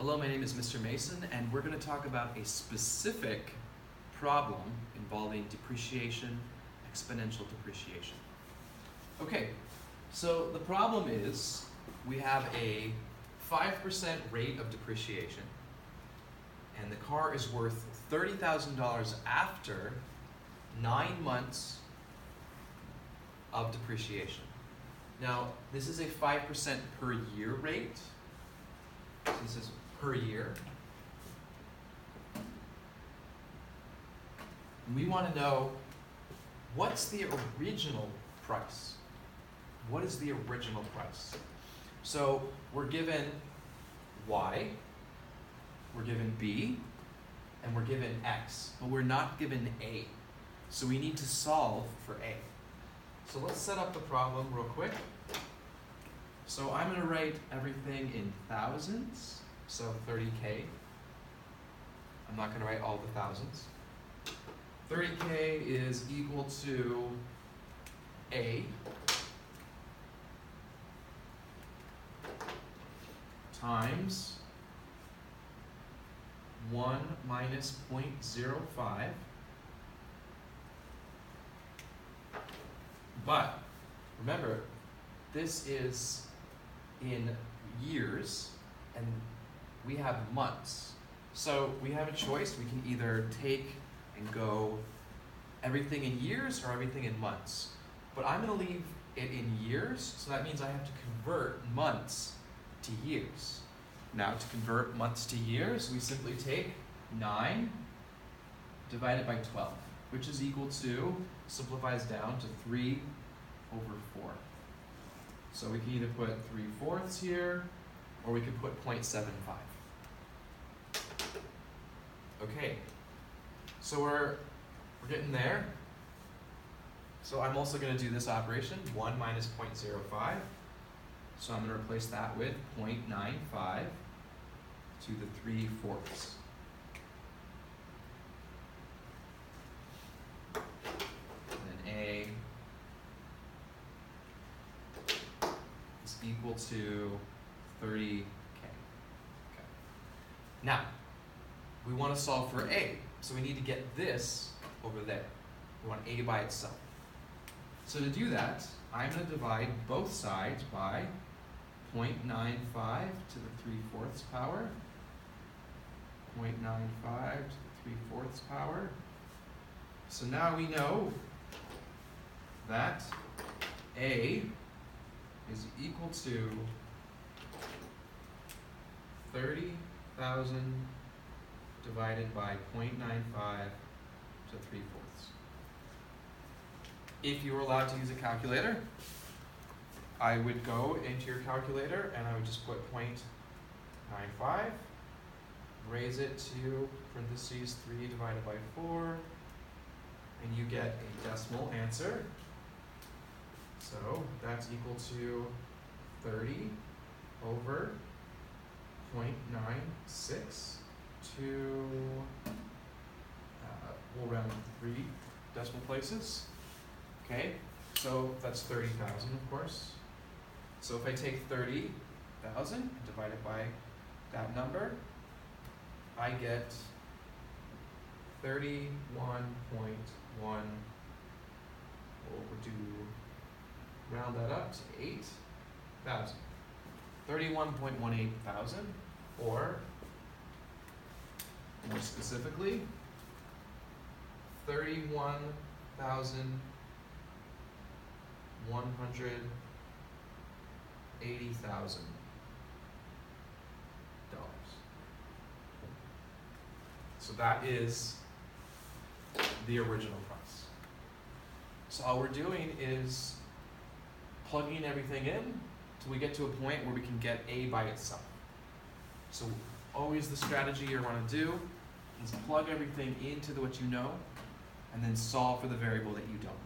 Hello, my name is Mr. Mason, and we're going to talk about a specific problem involving depreciation, exponential depreciation. Okay, so the problem is we have a 5% rate of depreciation, and the car is worth $30,000 after 9 months of depreciation. Now, this is a 5% per year rate. So this is per year. And we want to know, what's the original price? What is the original price? So we're given Y, we're given B, and we're given X, but we're not given A. So we need to solve for A. So let's set up the problem real quick. So I'm going to write everything in thousands, so 30K. I'm not going to write all the thousands. 30K is equal to A times 1 minus 0.05. But remember, this is in years, and we have months. So we have a choice. We can either take and go everything in years or everything in months. But I'm going to leave it in years, so that means I have to convert months to years. Now, to convert months to years, we simply take 9 divided by 12, which is equal to, simplifies down to 3 over 4. So we can either put 3/4 here, or we could put 0.75. Okay, so we're getting there. So I'm also going to do this operation, 1 minus 0.05. So I'm going to replace that with 0.95 to the 3/4. And then A is equal to 30K. Okay. Now, we want to solve for A, so we need to get this over there. We want A by itself. So to do that, I'm going to divide both sides by 0.95 to the 3/4 power, 0.95 to the 3/4 power. So now we know that A is equal to 30,000 divided by 0.95 to 3/4. If you were allowed to use a calculator, I would go into your calculator and I would just put 0.95, raise it to parentheses 3 divided by 4, and you get a decimal answer. So that's equal to 30 over 0.96 to, we'll round 3 decimal places. Okay, so that's 30,000, of course. So if I take 30,000 and divide it by that number, I get 31.1, we'll do, round that up to 8,000. 31.18 thousand, or more specifically, 31,180,000. So that is the original price. So all we're doing is plugging everything in till we get to a point where we can get A by itself. So always the strategy you want to do is plug everything into what you know, and then solve for the variable that you don't know.